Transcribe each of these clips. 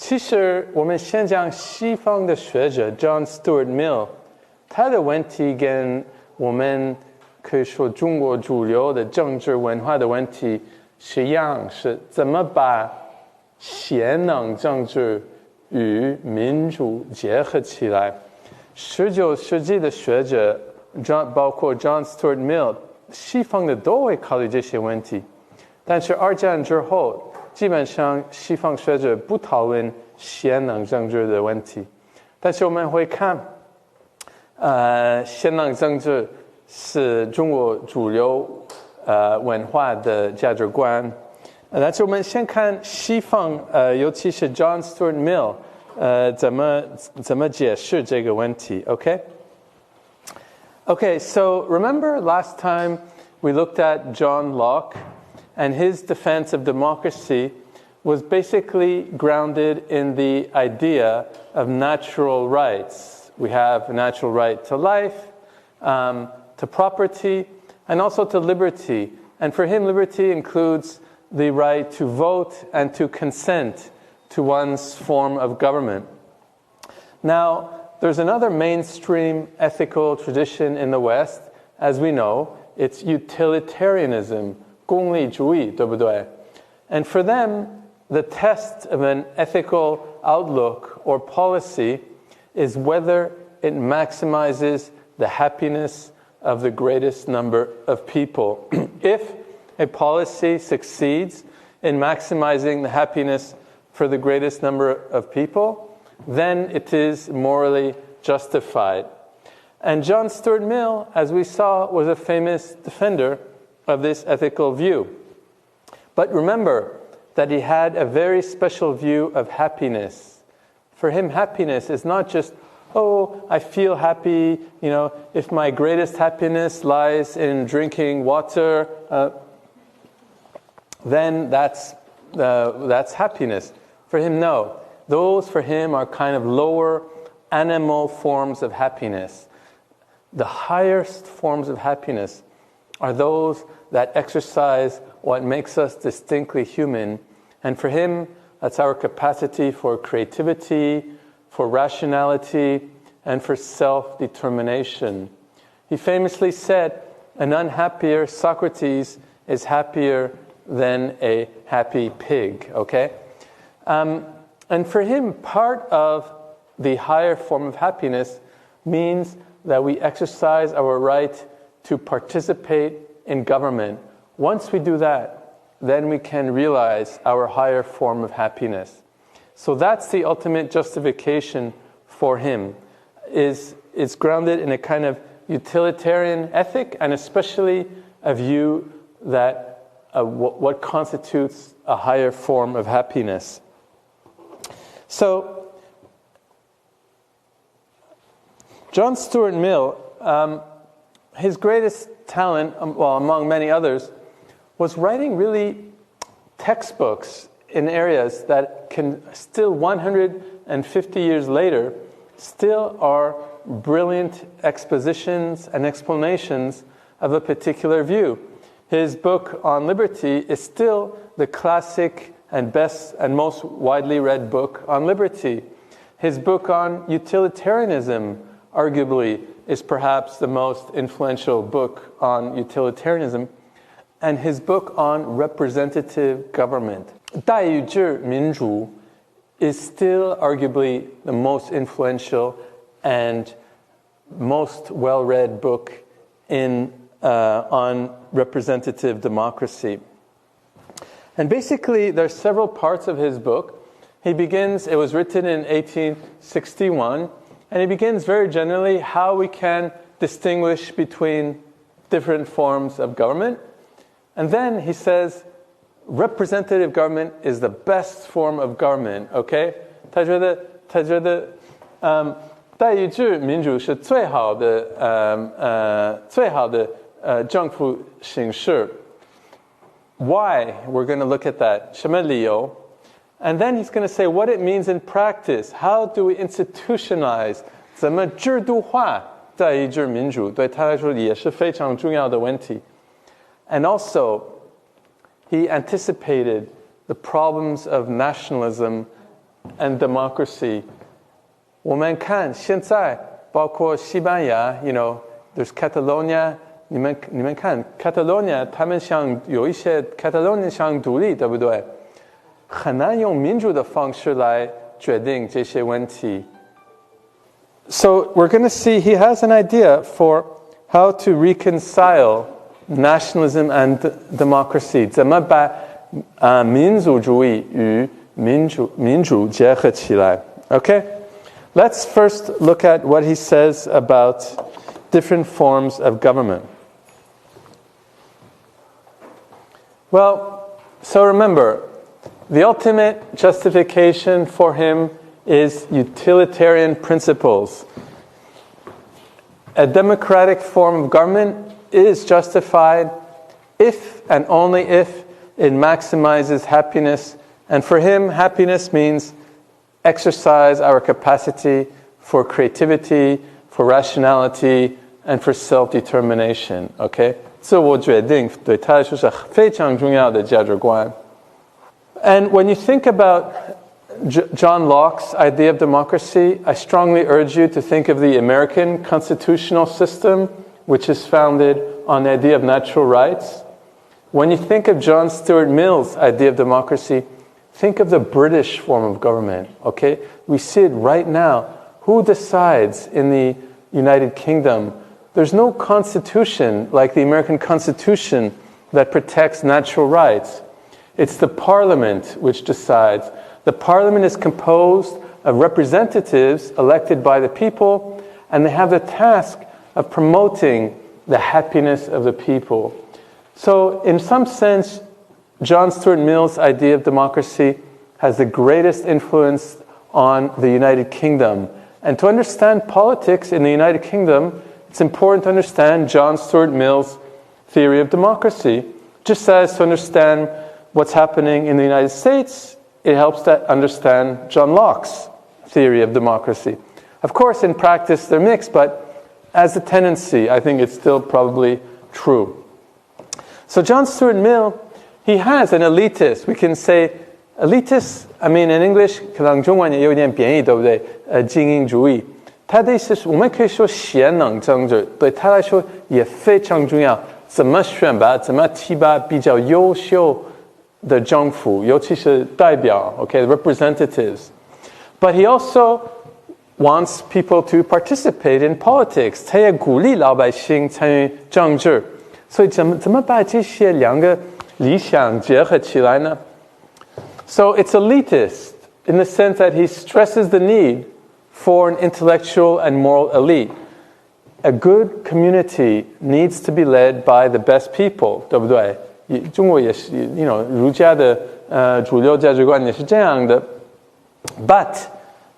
其实我们先讲西方的学者 John Stuart Mill， 他的问题跟我们可以说中国主流的政治文化的问题是一样，是怎么把贤能政治与民主结合起来。19世纪的学者包括 John Stuart Mill， 西方的都会考虑这些问题，但是二战之后基本上西方学者不讨论贤能政治的问题，但是我们会看贤能政治是中国主流文化的价值观。但是我们先看西方尤其是 John Stuart Mill怎么解释这个问题 Okay, so remember last time we looked at John Locke, and his defense of democracy was basically grounded in the idea of natural rights. We have a natural right to life, to property, and also to liberty. And for him, liberty includes the right to vote and to consent to one's form of government. Now, there's another mainstream ethical tradition in the West, as we know. It's utilitarianism, 功利主义，对不对？ And for them, the test of an ethical outlook or policy is whether it maximizes the happiness of the greatest number of people. If a policy succeeds in maximizing the happiness for the greatest number of people, then it is morally justified. And John Stuart Mill, as we saw, was a famous defender of this ethical view. But remember that he had a very special view of happiness. For him, happiness is not just, oh, I feel happy, if my greatest happiness lies in drinking water, then that's happiness. For him, no. Those, for him, are kind of lower animal forms of happiness. The highest forms of happiness are those that exercise what makes us distinctly human. And for him, that's our capacity for creativity, for rationality, and for self-determination. He famously said, an unhappier Socrates is happier than a happy pig, okay? And for him, part of the higher form of happiness means that we exercise our right to participate in government. Once we do that, then we can realize our higher form of happiness. So that's the ultimate justification for him, is grounded in a kind of utilitarian ethic, and especially a view that what constitutes a higher form of happiness. So, John Stuart Mill, his greatest talent, among many others, was writing really textbooks in areas that can still, 150 years later, still are brilliant expositions and explanations of a particular view. His book on liberty is still the classic and best and most widely read book on liberty. His book on utilitarianism, arguably, is perhaps the most influential book on utilitarianism. And his book on representative government, 代议制民主, is still arguably the most influential and most well-read book on representative democracy. And basically, there are several parts of his book. It was written in 1861, and he begins very generally how we can distinguish between different forms of government. And then he says, representative government is the best form of government, okay? 他觉得代议制民主是最好的政府形式。Why? We're going to look at that. 什么理由? And then he's going to say what it means in practice. How do we institutionalize? 怎么制度化代议制民主？对他来说也是非常重要的问题。And also, he anticipated the problems of nationalism and democracy. 我们看现在包括西班牙 there's Catalonia 你们看 Catalonia 他们想有一些 Catalonia 想独立对不对很难用民主的方式来决定这些问题 So we're going to see he has an idea for how to reconcile nationalism and democracy 怎么把民族主义与民主结合起来 Okay? Let's first look at what he says about different forms of government. Well, so remember, the ultimate justification for him is utilitarian principles. A democratic form of government is justified if and only if it maximizes happiness. And for him, happiness means exercise our capacity for creativity, for rationality, and for self-determination. Okay? 自我决定对他来说是非常重要的价值观 And when you think about John Locke's idea of democracy, I strongly urge you to think of the American constitutional system, which is founded on the idea of natural rights. When you think of John Stuart Mill's idea of democracy, think of the British form of government, okay? We see it right now. Who decides in the United Kingdom? There's no constitution like the American Constitution that protects natural rights. It's the Parliament which decides. The Parliament is composed of representatives elected by the people, and they have the task of promoting the happiness of the people. So, in some sense, John Stuart Mill's idea of democracy has the greatest influence on the United Kingdom. And to understand politics in the United Kingdom, it's important to understand John Stuart Mill's theory of democracy. Just as to understand what's happening in the United States, it helps to understand John Locke's theory of democracy. Of course, in practice, they're mixed, but as a tendency, I think it's still probably true. So John Stuart Mill, he has an elitist. We can say elitist, I mean in English, 可能中文也有点贬义，对不对？精英主义。他的意思是我们可以说贤能政治，对他来说也非常重要。怎么选拔，怎么提拔比较优秀的政府，尤其是代表 okay, representatives. But he also wants people to participate in politics. 他也鼓励老百姓参与政治。所以怎么把这些两个理想结合起来呢？ So it's elitist in the sense that he stresses the need for an intellectual and moral elite. A good community needs to be led by the best people, 对不对？中国也是 儒家的主流价值观也是这样的。But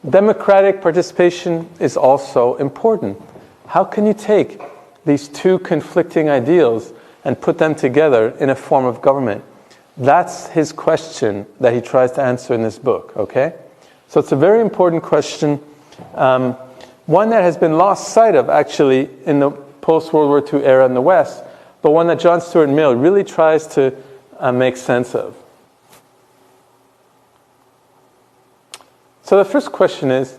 democratic participation is also important. How can you take these two conflicting ideals and put them together in a form of government? That's his question that he tries to answer in this book, okay? So it's a very important question, one that has been lost sight of actually in the post-World War II era in the West, but one that John Stuart Mill really tries to make sense of. So the first question is,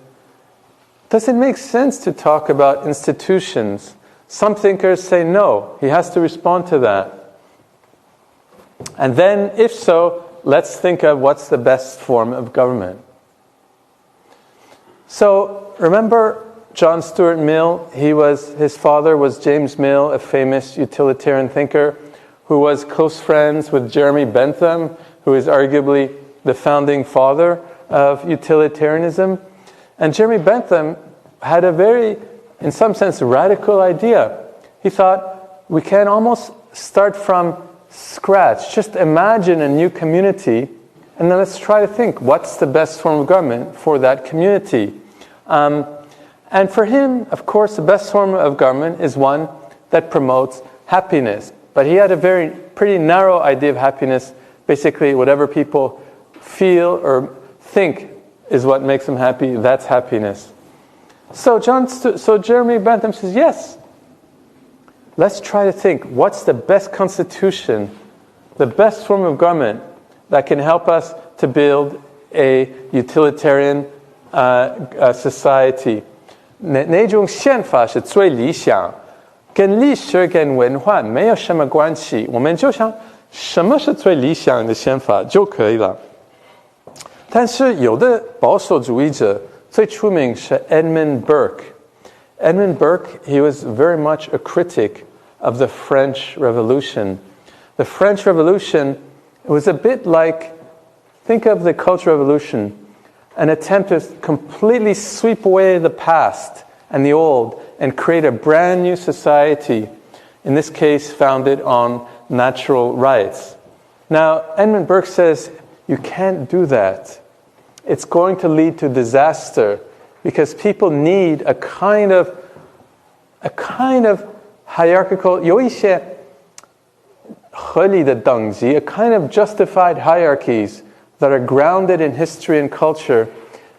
does it make sense to talk about institutions? Some thinkers say no. He has to respond to that. And then, if so, let's think of what's the best form of government. So, remember John Stuart Mill? His father was James Mill, a famous utilitarian thinker who was close friends with Jeremy Bentham, who is arguably the founding father of utilitarianism. And Jeremy Bentham had a very, in some sense, radical idea. He thought we can almost start from scratch. Just imagine a new community, and then let's try to think what's the best form of government for that community. And for him, of course, the best form of government is one that promotes happiness. But he had a pretty narrow idea of happiness. Basically, whatever people feel or think is what makes them happy. That's happiness. So Jeremy Bentham says, yes. Let's try to think, what's the best constitution, the best form of government that can help us to build a utilitarian society. 哪种宪法是最理想，跟历史跟文化没有什么关系，我们就想什么是最理想的宪法就可以了。但是有的保守主义者最出名是 Edmund Burke. Edmund Burke, he was very much a critic of the French Revolution. The French Revolution was a bit like, think of the Cultural Revolution, an attempt to completely sweep away the past and the old and create a brand new society, in this case founded on natural rights. Now, Edmund Burke says, you can't do that. It's going to lead to disaster because people need a kind of hierarchical, 有一些合理的等级, a kind of justified hierarchies that are grounded in history and culture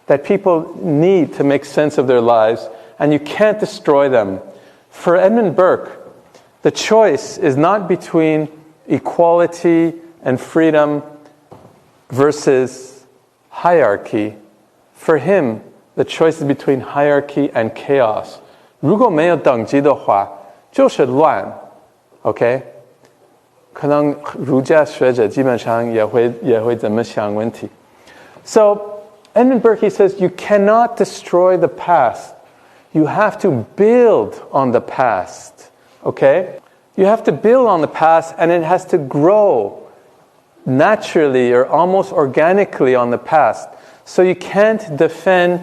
that people need to make sense of their lives, and you can't destroy them. For Edmund Burke, the choice is not between equality and freedom versus hierarchy. For him, the choice is between hierarchy and chaos. 如果没有等级的话，就是乱 ，OK？ 可能儒家学者基本上也会这么想问题。So Edmund Burke, he says, you cannot destroy the past. You have to build on the past. Okay? You have to build on the past, and it has to grow naturally or almost organically on the past. So you can't defend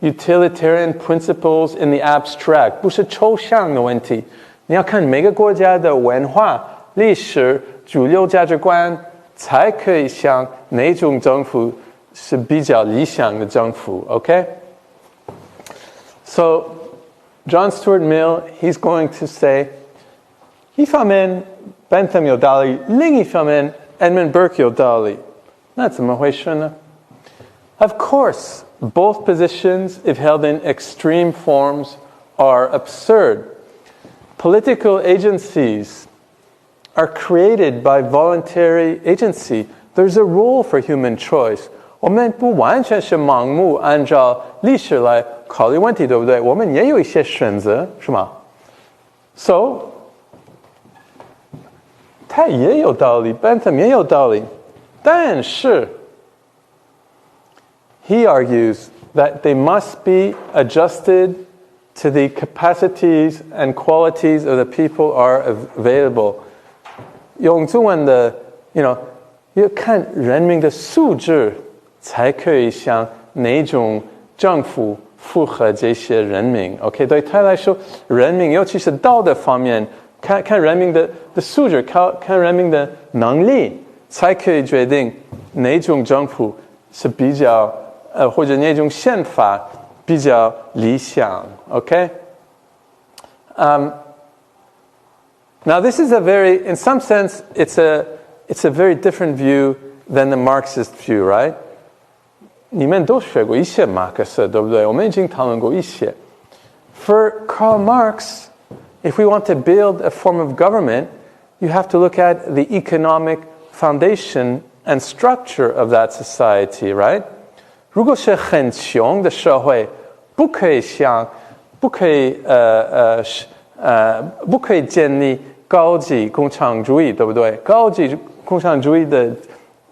utilitarian principles in the abstract. 不是抽象的问题。你要看每个国家的文化、历史、主流价值观，才可以想哪种政府是比较理想的政府。Okay? So John Stuart Mill, he's going to say, 一方面 Bentham 有道理，另一方面 Edmund Burke 有道理。那怎么回事呢？ Of course, both positions, if held in extreme forms, are absurd. Political agencies are created by voluntary agency. There's a role for human choice. 我们不完全是盲目按照历史来考虑问题，对不对？我们也有一些选择，是吗？ So, 他也有道理 ，Bentham 也有道理，但是 he argues that they must be adjusted to the capacities and qualities of the people are available. 用中文的 要看人民的素质，才可以想哪种政府符合这些人民。OK， 对他来说，人民尤其是道德方面，看人民的素质，看人民的能力，才可以决定哪种政府是比较或者哪种宪法比较理想。OK。Now, this is in some sense, it's a very different view than the Marxist view, right? 你们都学过一些马克思，对不对？我们已经讨论过一些。For Karl Marx, if we want to build a form of government, you have to look at the economic foundation and structure of that society, right? 如果是很穷的社会，不可以建立高级共产主义，对不对？高级共产主义的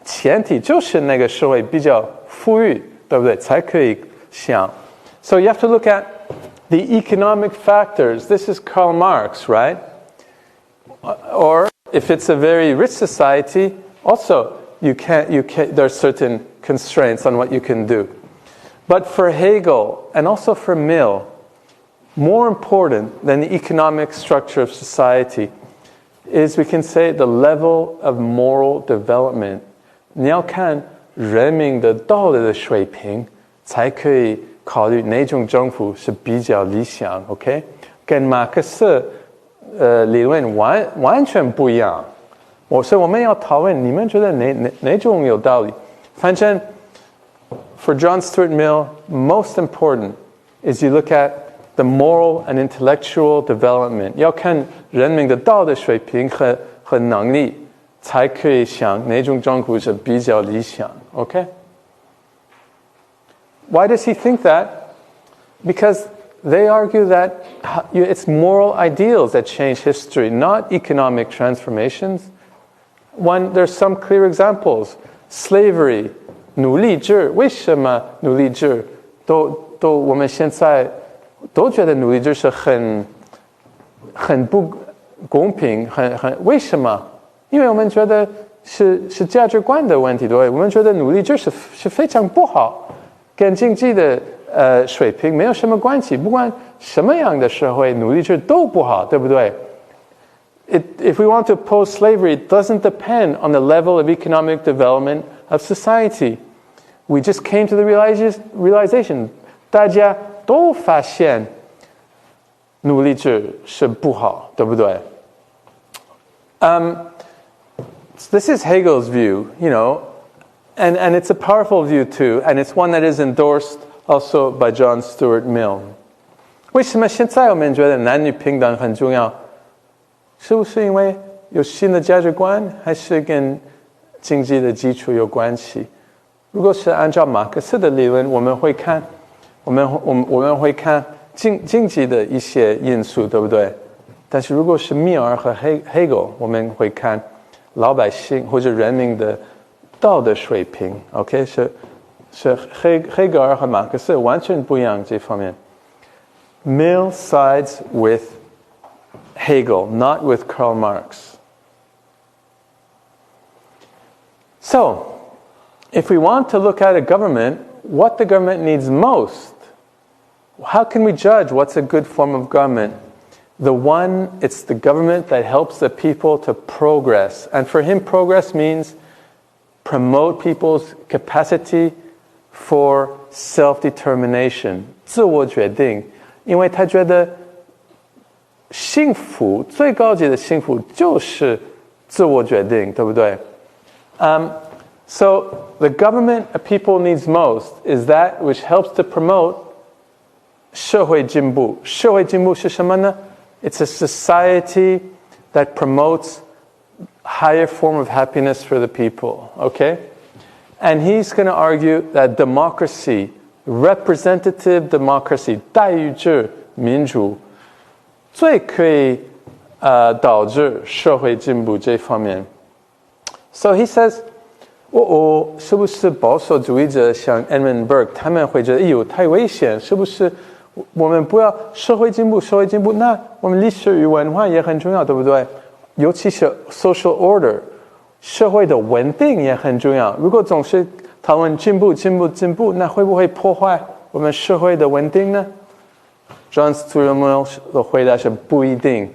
前提就是那个社会比较富裕，对不对？才可以想。So you have to look at the economic factors. This is Karl Marx, right? Or if it's a very rich society, also you can't. There are certain constraints on what you can do. But for Hegel and also for Mill, more important than the economic structure of society is, we can say, the level of moral development. 你要看人民的道德的水平，才可以考虑哪种政府是比较理想。OK， 跟马克思理论完全不一样。所以我们要讨论，你们觉得哪种有道理？反正 for John Stuart Mill, most important is you look at the moral and intellectual development. 要看人民的道德水平和能力，才可以想哪种政府是比较理想。OK。Why does he think that? Because they argue that it's moral ideals that change history, not economic transformations. There's some clear examples. Slavery, 奴隶制，为什么奴隶制？我们现在都觉得奴隶制是很不公平，为什么？因为我们觉得是价值观的问题，对，我们觉得奴隶制是非常不好，跟经济的水平没有什么关系，不管什么样的社会，奴隶制都不好，对不对？If we want to oppose slavery, it doesn't depend on the level of economic development of society. We just came to the realization, 大家都发现奴隶制是不好，对不对？This is Hegel's view, and it's a powerful view too, and it's one that is endorsed also by John Stuart Mill. 为什么现在我们觉得男女平等很重要？是不是因为有新的价值观，还是跟经济的基础有关系？如果是按照马克思的理论，我们会看经济的一些因素，对不对？但是如果是米尔和Hegel，我们会看老百姓或者人民的道德水平。OK， 是黑格尔和马克思完全不一样这方面。Mill sides with Hegel, not with Karl Marx. So, if we want to look at a government, what the government needs most, how can we judge what's a good form of government? It's the government that helps the people to progress. And for him, progress means promote people's capacity for self-determination, 自我决定。因为他觉得幸福最高级的幸福就是自我决定，对不对？So the government a people needs most is that which helps to promote 社会进步。社会进步是什么呢？ It's a society that promotes higher form of happiness for the people, okay? And he's going to argue that democracy, representative democracy, 代议制民主最可以导致社会进步这方面。So he says, 是不是保守主义者像 Edmund Burke 他们会觉得太危险，是不是我们不要社会进步，那我们历史与文化也很重要，对不对？尤其是 social order， 社会的稳定也很重要。如果总是讨论进步，那会不会破坏我们社会的稳定呢？ John Stuart Mill 的回答是不一定。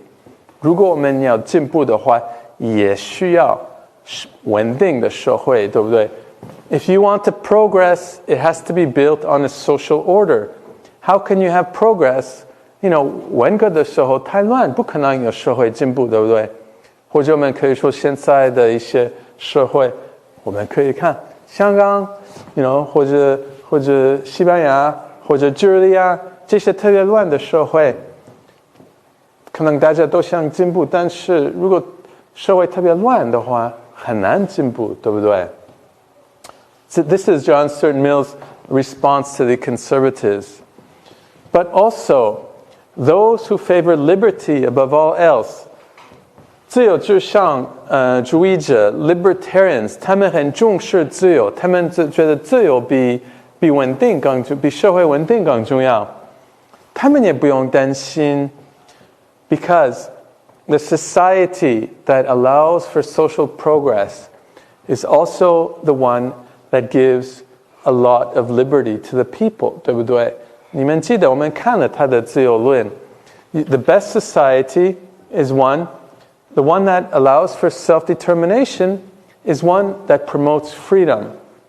如果我们要进步的话，也需要稳定的社会，对不对？ If you want to progress, it has to be built on a social order. How can you have progress? 文革的时候太乱，不可能有社会进步，对不对？或者我们可以说现在的一些社会，我们可以看香港，或者西班牙，或者智利啊，这些特别乱的社会，可能大家都想进步，但是如果社会特别乱的话，很难进步，对不对？ So this is John Stuart Mill's response to the conservatives. But also, those who favor liberty above all else, 自由至上主义者 libertarians, 他们很重视自由，他们觉得自由比社会稳定更重要。他们也不用担心 because the society that allows for social progress is also the one that gives a lot of liberty to the people, 对不对？你们记得我们看了他的自由论。The best society is the one that allows for self-determination is one that promotes freedom.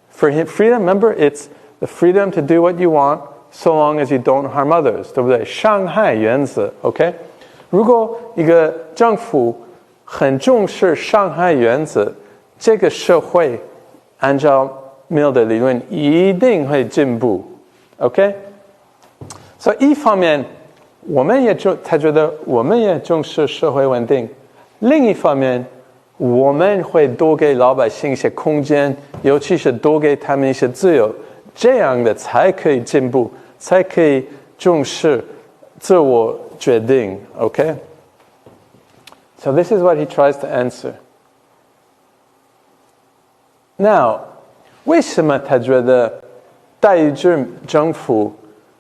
For him, freedom, remember, it's the freedom to do what you want so long as you don't harm others, 对不对？伤害原则 ，OK？ 如果一个政府很重视伤害原则，这个社会按照 Mill 的理论一定会进步 ，OK？ 所以一方面，他觉得我们也重视社会稳定；另一方面，我们会多给老百姓一些空间，尤其是多给他们一些自由。这样的才可以进步，才可以重视自我决定。Okay? So this is what he tries to answer. Now, 为什么他觉得代议制政府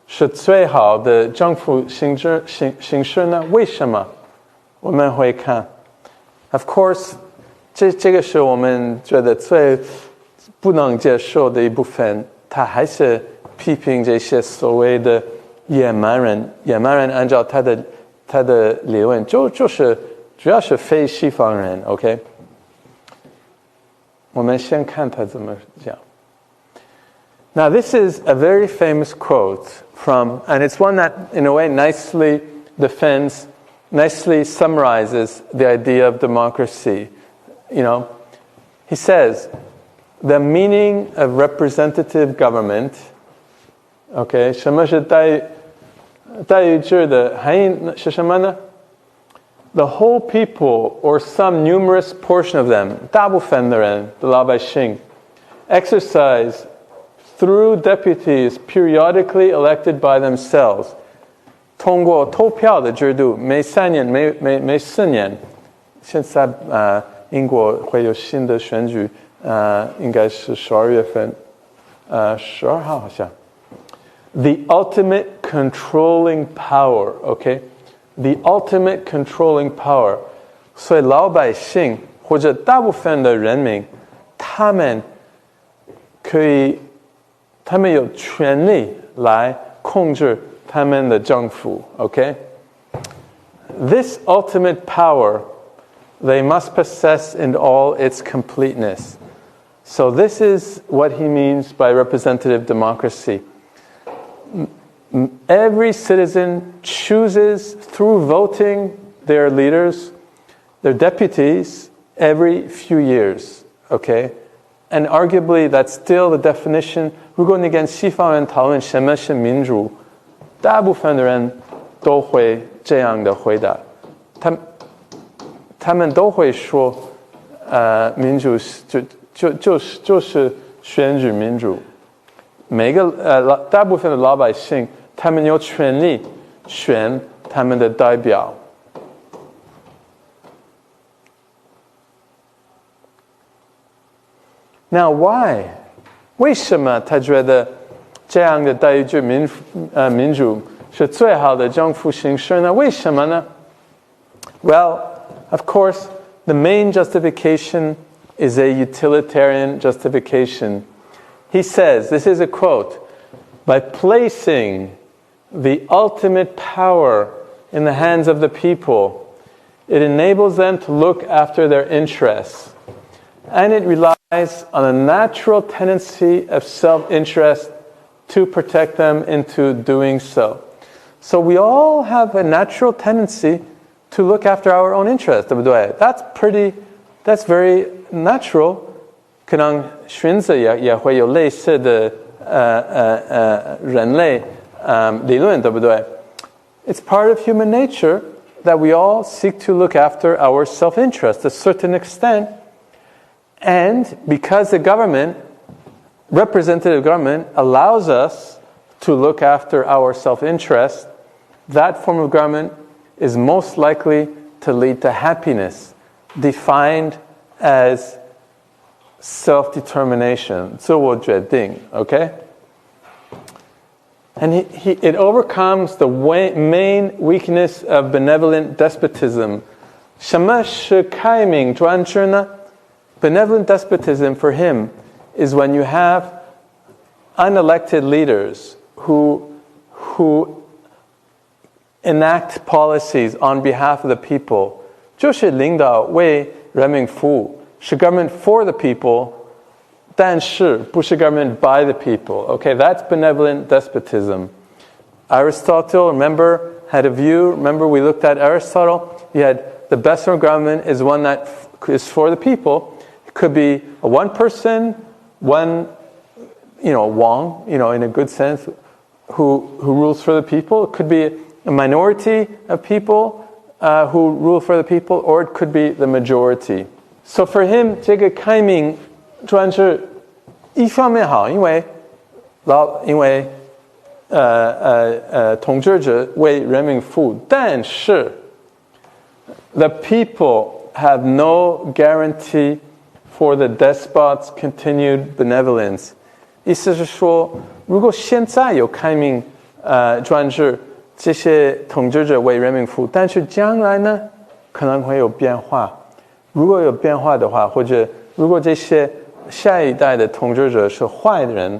是最好的政府形式呢？为什么？我们会看。Of course, 这个是我们觉得最不能接受的一部分。他还是批评这些所谓的野蛮人。野蛮人按照他的理论，就是主要是非西方人。OK， 我们先看他怎么讲。Now, this is a very famous quote from, and it's one that, in a way, nicely summarizes the idea of democracy. You know, he says, the meaning of representative government, okay, 什么是代议制的含义是什么呢？ The whole people, or some numerous portion of them, 大部分的人的老百姓 exercise through deputies periodically elected by themselves, 通过投票的制度，每3年、每4年，现在英国会有新的选举，应该是12月份，12号好像。The ultimate controlling power, okay? The ultimate controlling power. 所以老百姓或者大部分的人民，他们有权利来控制他们的政府 okay? This ultimate power they must possess in all its completeness. So this is what he means by representative democracy. Every citizen chooses through voting their leaders, their deputies, every few years, okay? And arguably that's still the definition. 如果你跟西方人讨论什么是民主，大部分的人都会这样的回答。他们都会说，民主就是选举民主。每个大部分的老百姓，他们有权利选他们的代表。Now why？ 为什么他觉得这样的代议制民主是最好的政府形式呢？为什么呢？ Well, of course, the main justification is a utilitarian justification. He says, this is a quote, by placing the ultimate power in the hands of the people, it enables them to look after their interests, and it relies on a natural tendency of self-interest to protect them into doing so. So we all have a natural tendency to look after our own interests, 对不对？ That's very natural. 可能荀子也会有类似的人类理论，对不对？ It's part of human nature that we all seek to look after our self-interest to a certain extent. And because the government, representative government, allows us to look after our self-interest, that form of government is most likely to lead to happiness, defined as self-determination, 自我决定, okay? And it overcomes the main weakness of benevolent despotism. 什么是开明专制呢? Benevolent despotism for him is when you have unelected leaders who enact policies on behalf of the people. 就是领导为人民服务，是 government for the people, 但是不是 government by the people. Okay, that's benevolent despotism. Aristotle, remember, had a view. Remember, we looked at Aristotle. He had the best form of government is one that is for the people. It could be a one person, one, Wang, in a good sense, who rules for the people. It could be a minority of people who rule for the people, or it could be the majority. So for him, 这个开明专制一方面好，因为因为统治者为人民服务，但是 the people have no guarantee for the despot's continued benevolence. 意思是说，如果现在有开明专制，这些统治者为人民服务，但是将来呢，可能会有变化。如果有变化的话，或者如果这些下一代的统治者是坏人，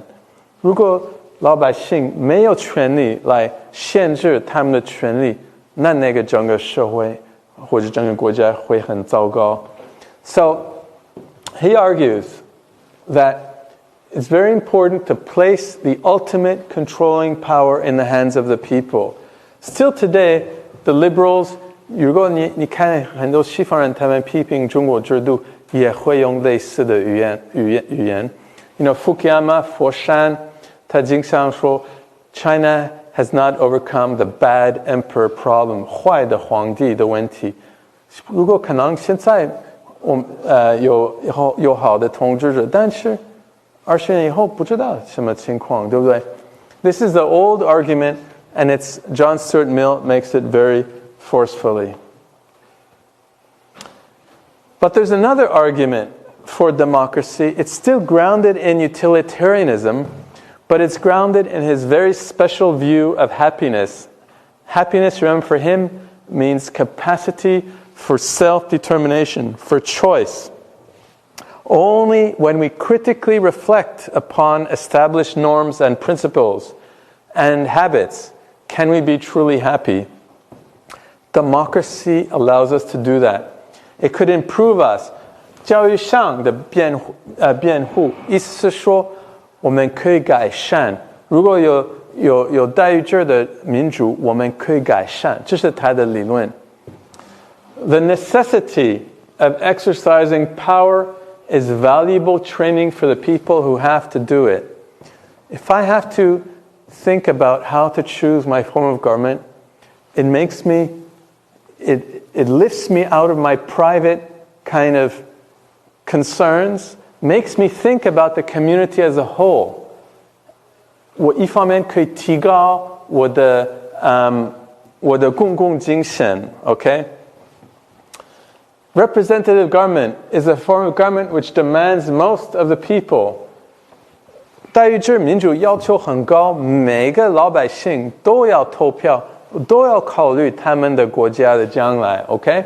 如果老百姓没有权利来限制他们的权利，那个整个社会或者整个国家会很糟糕。So he argues that it's very important to place the ultimate controlling power in the hands of the people. Still today, the liberals, 如果你看很多西方人他们批评中国制度，也会用类似的语言。You know, Fukuyama, 佛山，他经常说 China has not overcome the bad emperor problem, 坏的皇帝的问题。如果可能现在有好的统治者，但是20年以后不知道什么情况，对不对？ This is the old argument, and John Stuart Mill makes it very forcefully. But there's another argument for democracy. It's still grounded in utilitarianism, but it's grounded in his very special view of happiness. Happiness, remember, for him means capacity for self-determination, for choice. Only when we critically reflect upon established norms and principles and habits can we be truly happy. Democracy allows us to do that. It could improve us. 教育上的辩护，意思是说，我们可以改善。如果有待遇制的民主，我们可以改善，这是他的理论。The necessity of exercising power is valuable training for the people who have to do it. If I have to think about how to choose my form of government, it lifts me out of my private kind of concerns, makes me think about the community as a whole. 我一方面可以提高我的公共精神 okay? Representative government is a form of government which demands most of the people. 待遇制民主要求很高，每个老百姓都要投票，都要考虑他们的国家的将来 okay?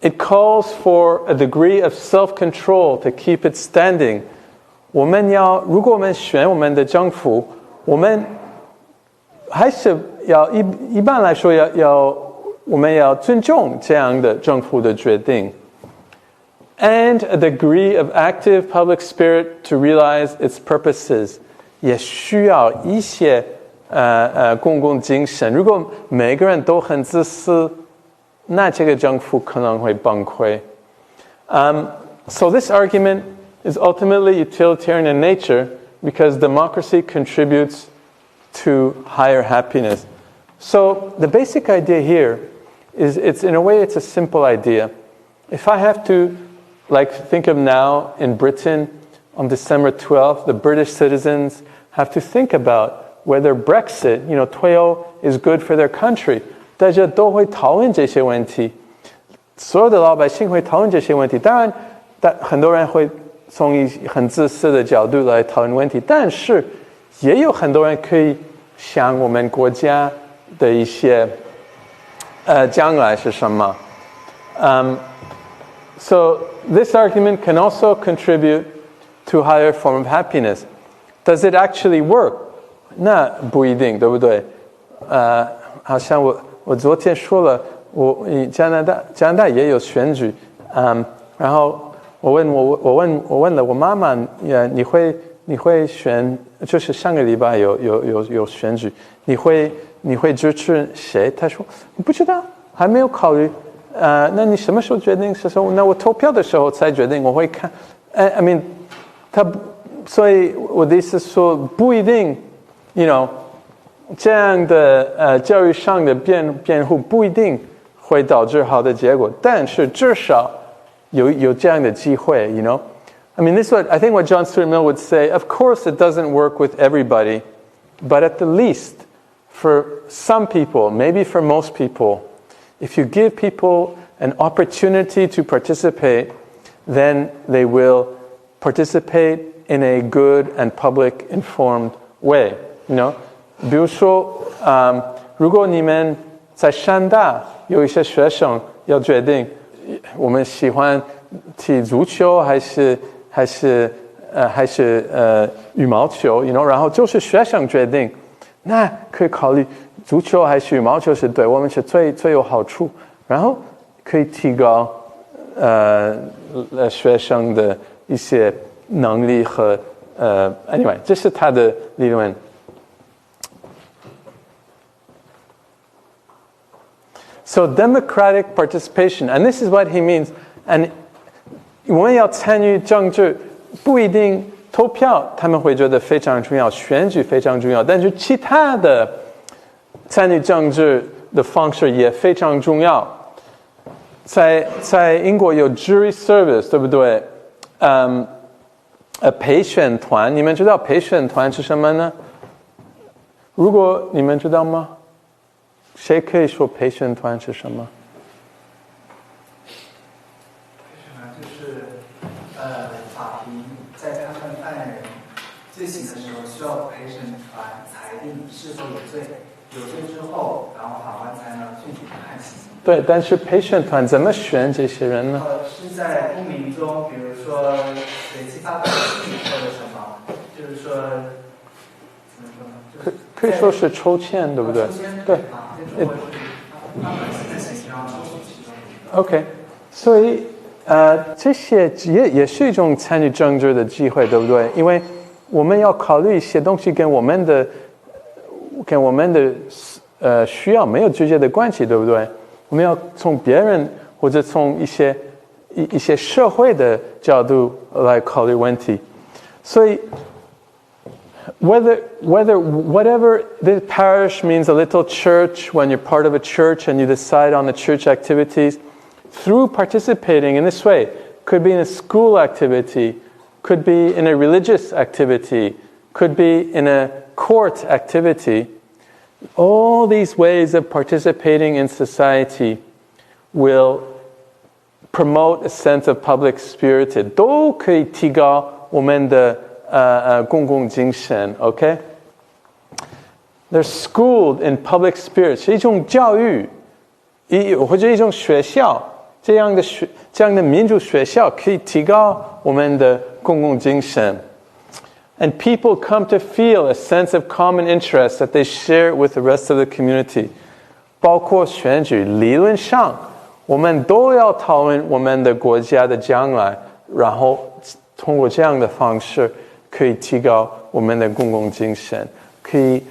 It calls for a degree of self-control to keep it standing. 如果我们选我们的政府，我们还是要一般来说我们要尊重这样的政府的决定。And a degree of active public spirit to realize its purposes. 也需要一些公共精神。如果每个人都很自私，那这个政府可能会崩溃。So this argument is ultimately utilitarian in nature because democracy contributes to higher happiness. So the basic idea here is in a way it's a simple idea. If I have to think of now in Britain on December 12th, the British citizens have to think about whether Brexit, 脱欧 is good for their country. 大家都会讨论这些问题，所有的老百姓会讨论这些问题。当然，很多人会从很自私的角度来讨论问题，但是也有很多人可以想我们国家的一些将来是什么。So this argument can also contribute to a higher form of happiness. Does it actually work? 那不一定，对不对？好像我昨天说了，加拿大也有选举，然后我问了我妈妈，你会选？就是上个礼拜有选举，你会支持谁？她说不知道，还没有考虑。那你什么时候决定？是说那我投票的时候才决定，我会看。I mean， 所以我的意思是说不一定 这样的教育上的辩护不一定会导致好的结果，但是至少有这样的机会 I mean, I think what John Stuart Mill would say, of course it doesn't work with everybody, but at the least, for some people, maybe for most people, if you give people an opportunity to participate, then they will participate in a good and public informed way. You know? 比如说，如果你们在山大有一些学生要决定，我们喜欢踢足球还是羽毛球 you know， 然后就是学生决定，那可以考虑足球还是羽毛球是对我们是最有好处，然后可以提高学生的一些能力和anyway， 这是他的理论。So democratic participation, and this is what he means. And 我们要参与政治，不一定投票，他们会觉得非常重要，选举非常重要，但是其他的参与政治的方式也非常重要。在英国有 jury service， 对不对？陪审团，你们知道陪审团是什么呢？如果你们知道吗？谁可以说陪审团是什么？陪审团就是法庭在他们犯人罪行的时候，需要陪审团裁定是否有罪，有罪之后，然后法官才能具体判刑。对，但是陪审团怎么选这些人呢？是在公民中，比如说随机发表信或者什么，就是说怎么说呢？可以说是抽签，对不对？对。OK， 所以这些也是一种参与政治的机会，对不对？因为我们要考虑一些东西跟我们的需要没有直接的关系，对不对？我们要从别人或者从一些社会的角度来考虑问题，所以。Whatever the parish means a little church, when you're part of a church and you decide on the church activities, through participating in this way, could be in a school activity, could be in a religious activity, could be in a court activity, all these ways of participating in society will promote a sense of public spirit. 都可以提高我们的公共精神 OK? They're schooled in public spirit 是一种教育或者一种学校这样的民主学校可以提高我们的公共精神 And people come to feel a sense of common interest that they share with the rest of the community 包括选举理论上我们都要讨论我们的国家的将来然后通过这样的方式可以提高我们的公共精神，可以，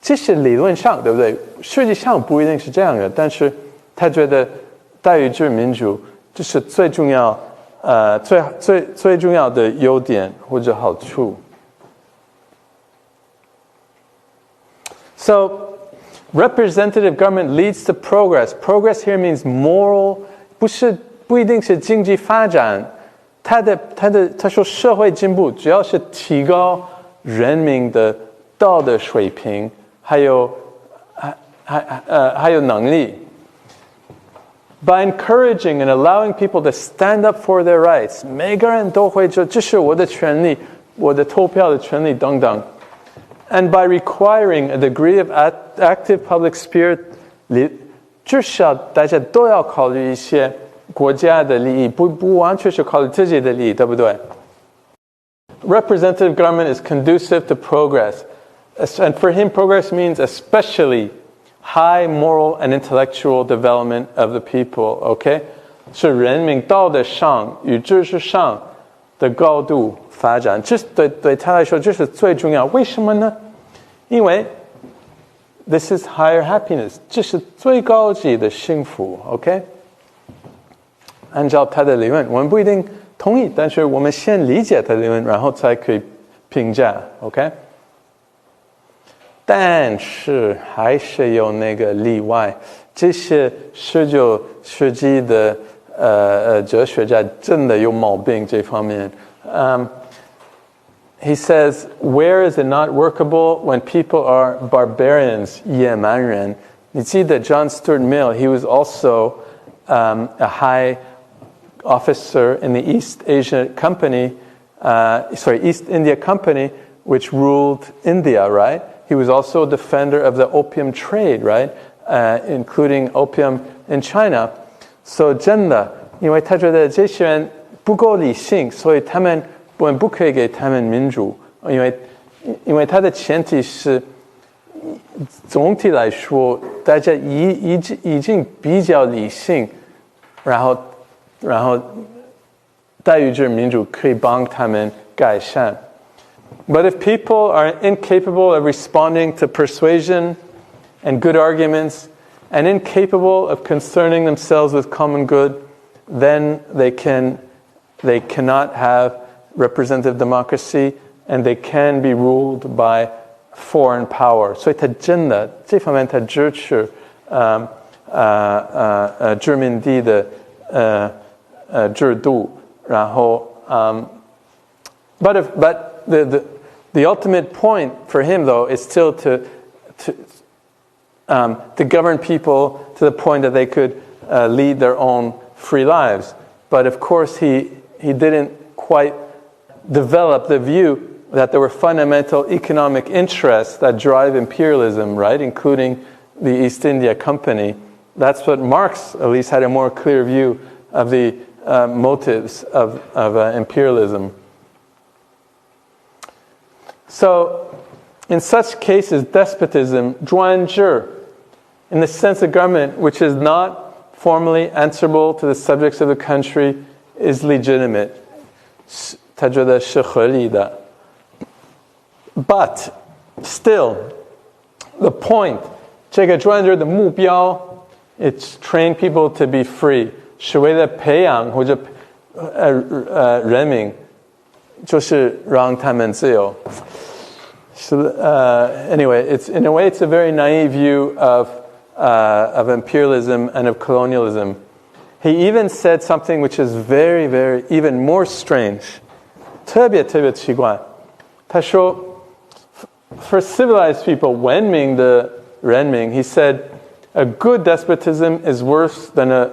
这是理论上，对不对？实际上不一定是这样的，但是他觉得待遇制民主这是最重要，最重要的优点或者好处。So, representative government leads to progress. Progress here means moral， 不一定是经济发展。他说社会进步主要是提高人民的道德水平，还有能力。By encouraging and allowing people to stand up for their rights， 每个人都会说这是我的权利，我的投票的权利等等。And by requiring a degree of active public spirit， 至少大家都要考虑一些。国家的利益不完全是考虑自己的利益，对不对 ？Representative government is conducive to progress, and for him, progress means especially high moral and intellectual development of the people. OK， 是人民道德上与知识上的高度发展，这对他来说这是最重要。为什么呢？因为 this is higher happiness， 这是最高级的幸福。OK。按照他的理论，我们不一定同意，但是我们先理解他的理论，然后才可以评价 ，OK？ 但是还是有那个例外，这些19世纪的哲学家真的有毛病这方面。He says, where is it not workable when people are barbarians, 野蛮人？你记得 John Stuart Mill, he was also a high officer in the East India Company, which ruled India, right? He was also a defender of the opium trade, right? Including opium in China. So 真的，因为他觉得这些人不够理性，所以我们不可以给他们民主，因为他的前提是，总体来说，大家已经比较理性，然后待遇制民主可以帮他们改善。But if people are incapable of responding to persuasion and good arguments, and incapable of concerning themselves with common good, then they cannot have representative democracy, and they can be ruled by foreign power. 所以他真的这方面他支持殖民地的制度，然后but the ultimate point for him though is still to govern people to the point that they could lead their own free lives. But of course he didn't quite develop the view that there were fundamental economic interests that drive imperialism, right? Including the East India Company. That's what Marx at least had a more clear view of the motives of imperialism. So, in such cases, despotism, 专制, in the sense of government which is not formally answerable to the subjects of the country, is legitimate. 他觉得是合理的。But still, the point, 这个专制的目标 it's train people to be free, 是为了培养或者人民，就是让他们自由。So, anyway, in a way, it's a very naive view of imperialism and of colonialism. He even said something which is very, very, even more strange. 特别奇怪。他说 for civilized people, 文明的人民, he said, a good despotism is worse than a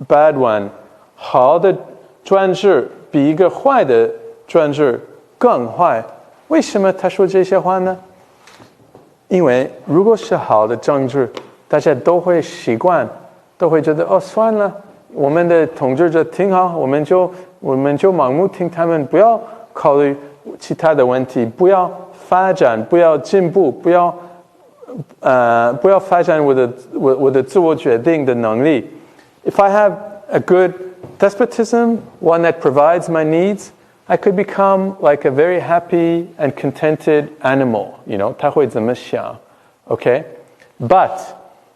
bad one. 好的专制比一个坏的专制更坏。为什么他说这些话呢？因为如果是好的政治，大家都会习惯，都会觉得哦，算了，我们的统治者挺好，我们就盲目听他们，不要考虑其他的问题，不要发展，不要进步，不要发展我的自我决定的能力。If I have a good despotism, one that provides my needs, I could become like a very happy and contented animal, 他会怎么想 okay? But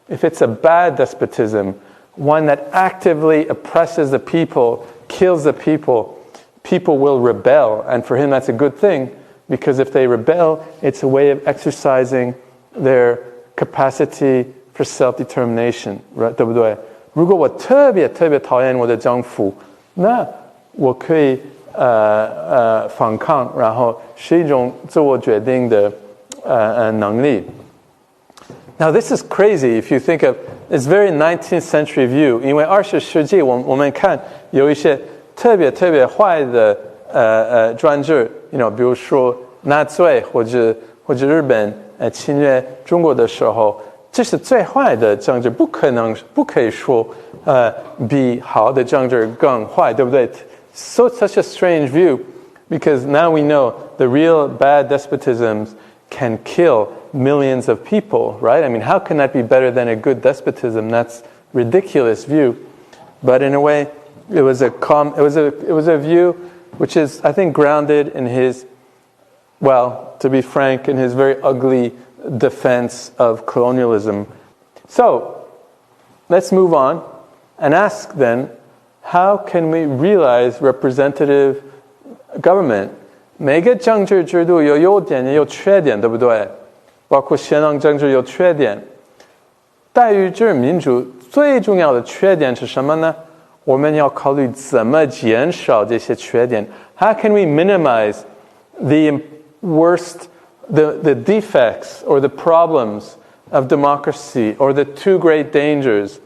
if it's a bad despotism, one that actively oppresses the people, kills the people, people will rebel. And for him, that's a good thing, because if they rebel, it's a way of exercising their capacity for self-determination, right? 对不对？如果我特别讨厌我的政府，那我可以反抗，然后是一种自我决定的能力。Now this is crazy if you think of it's very 19th century view. 因为20世纪我们看有一些特别坏的专制，比如说纳粹或者日本侵略中国的时候，这是最坏的政治，不可以说比好的政治更坏，对不对？So it's such a strange view, because now we know the real bad despotisms can kill millions of people, right? I mean, how can that be better than a good despotism? That's ridiculous view. But in a way, it was a view which is, I think, grounded in his, well, to be frank, in his very ugly defense of colonialism. So, let's move on and ask then, how can we realize representative government? 每个政治制度有优点也有缺点，对不对？包括贤能政治有缺点。待遇制民主最重要的缺点是什么呢？我们要考虑怎么减少这些缺点。How can we minimize the worst, the defects or the problems of democracy or the two great dangers?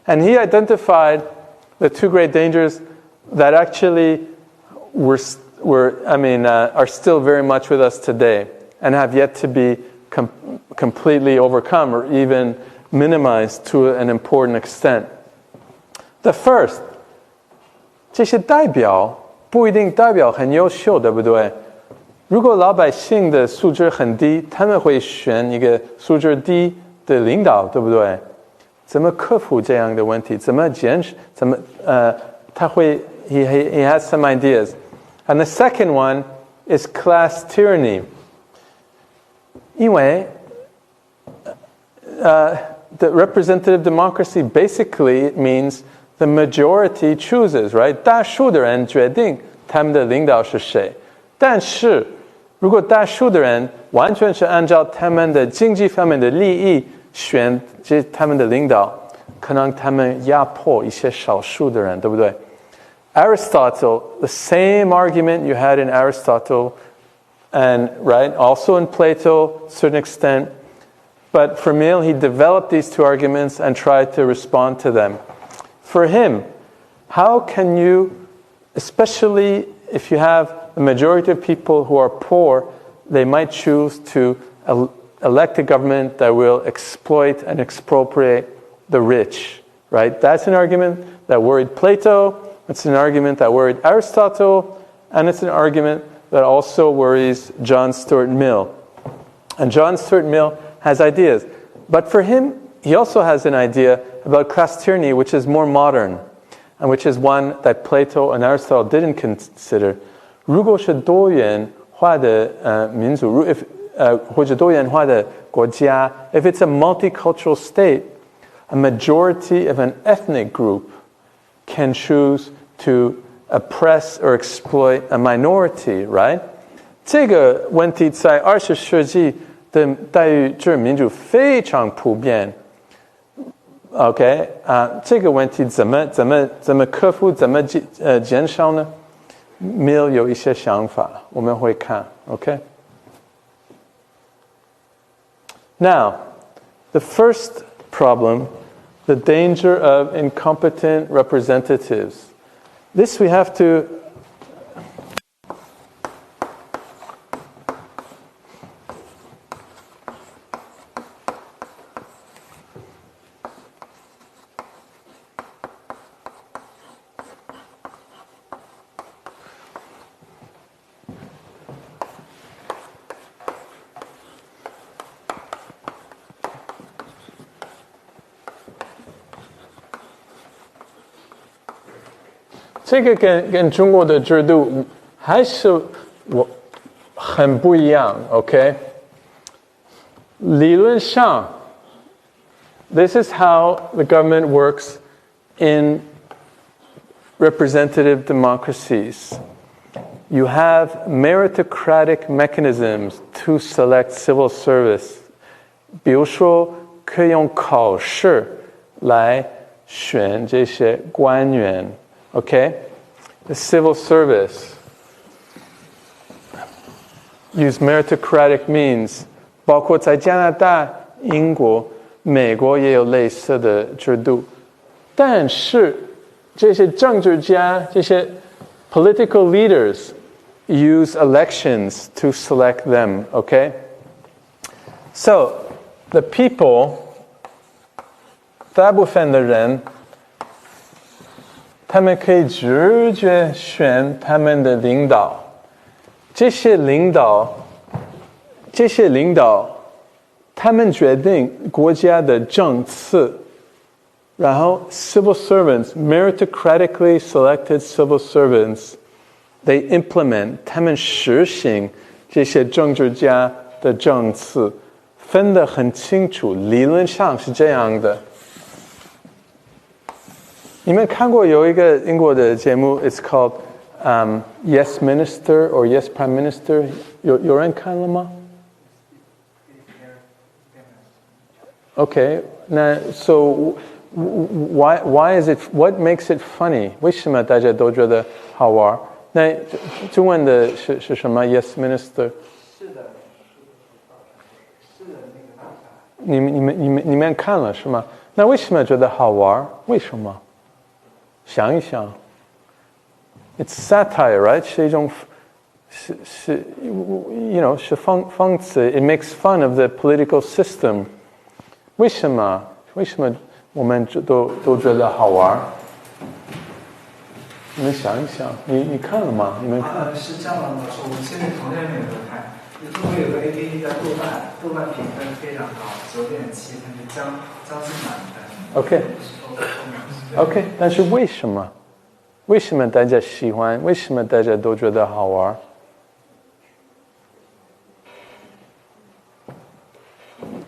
And he identified the two great dangers that actually are still very much with us today and have yet to be completely overcome or even minimized to an important extent. The first, 这些代表不一定代表很优秀，对不对？如果老百姓的素质很低，他们会选一个素质低的领导，对不对？怎么克服这样的问题？他会 he has some ideas. And the second one is class tyranny. 因为the representative democracy basically means the majority chooses, right? 大数的人决定他们的领导是谁。但是如果大数的人完全是按照他们的经济方面的利益选他们的领导，可能他们压迫一些少数的人，对不对？ Aristotle, the same argument you had in Aristotle and right, also in Plato to a certain extent, but for Mill he developed these two arguments and tried to respond to them. For him, how can you, especially if you have the majority of people who are poor, they might choose to elect a government that will exploit and expropriate the rich, right? That's an argument that worried Plato, it's an argument that worried Aristotle, and it's an argument that also worries John Stuart Mill. And John Stuart Mill has ideas. But for him, he also has an idea about class tyranny, which is more modern, and which is one that Plato and Aristotle didn't consider. 如果是多元化的民族，或者多元化的国家, if it's a multicultural state, a majority of an ethnic group can choose to oppress or exploit a minority, right? 这个问题在20世纪的待遇制民主非常普遍。OK 这个问题怎么克服，怎么减少呢？ Mill 有一些想法，我们会看。OK. Now, the first problem, the danger of incompetent representatives. This we have to这个跟中国的制度还是很不一样 OK 理论上 this is how the government works in representative democracies. You have meritocratic mechanisms to select civil service. 比如说可以用考试来选这些官员 Okay? The civil service use meritocratic means 包括在加拿大、英国、美国也有类似的制度。但是这些政治家、这些 political leaders use elections to select them, okay? So, the people 大部分的人他们可以直接选他们的领导，这些领导，他们决定国家的政策，然后 civil servants, meritocratically selected civil servants, they implement, 他们实行这些政治家的政策，分得很清楚，理论上是这样的。你们看过有一个英国的节目 It's called Yes Minister or Yes Prime Minister 有人看了吗 OK 那 so Why is it? What makes it funny? 为什么大家都觉得好玩？那中文的是什么 ？Yes, Minister。是的，那个大厦。你们看了是吗？那为什么觉得好玩？为什么？想一想。It's satire, right? 是一种是 是讽刺。It makes fun of the political system. 为什么我们都觉得好玩？你们想一想，你看了吗？你们看？是这样的，老师，我们现在同样没有看。中国有个 APP 叫豆瓣评分非常高，9.7，它是将近满分。OK， 但是为什么？为什么大家喜欢？为什么大家都觉得好玩？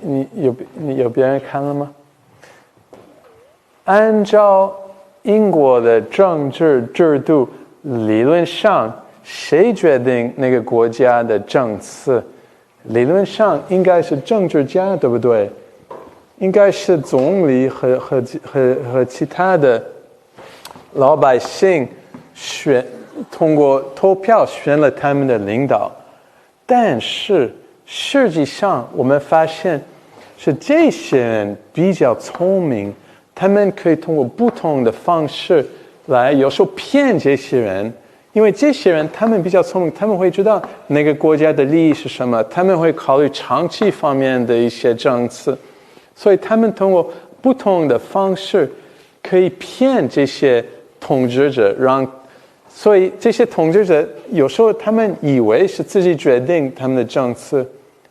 你有别人看了吗？按照英国的政治制度，理论上谁决定那个国家的政策？理论上应该是政治家，对不对？应该是总理和其他的老百姓通过投票选了他们的领导，但是实际上我们发现是这些人比较聪明，他们可以通过不同的方式来有时候骗这些人，因为这些人他们比较聪明，他们会知道那个国家的利益是什么，他们会考虑长期方面的一些政策，所以他们通过不同的方式可以骗这些统治者，所以这些统治者有时候他们以为是自己决定他们的政策，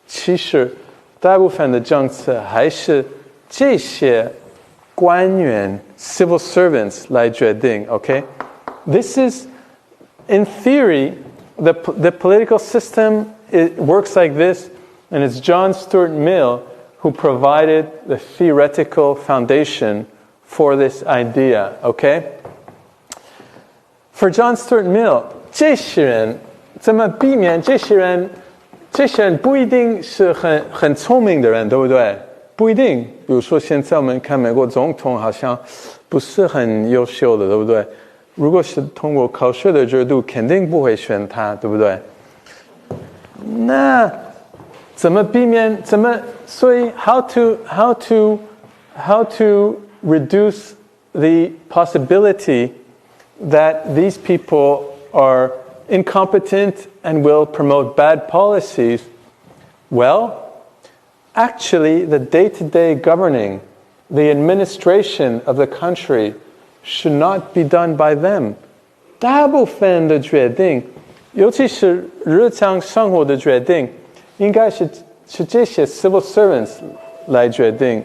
其实大部分的政策还是这些官员 civil servants 来决定。 Okay, this is in theory the political system, it works like this, and it's John Stuart Mill who provided the theoretical foundation for this idea. Okay, for John Stuart Mill, 这些人怎么避免这些人不一定是很聪明的人，对不对？不一定。比如说现在我们看美国总统好像不是很优秀的，对不对？如果是通过考试的制度，肯定不会选他，对不对？那怎么避免？所以 how to reduce the possibility that these people are incompetent and will promote bad policies? Well, actually, the day-to-day governing, the administration of the country should not be done by them. 大部分的决定，尤其是日常生活的决定，应该是这些 civil servants 来决定。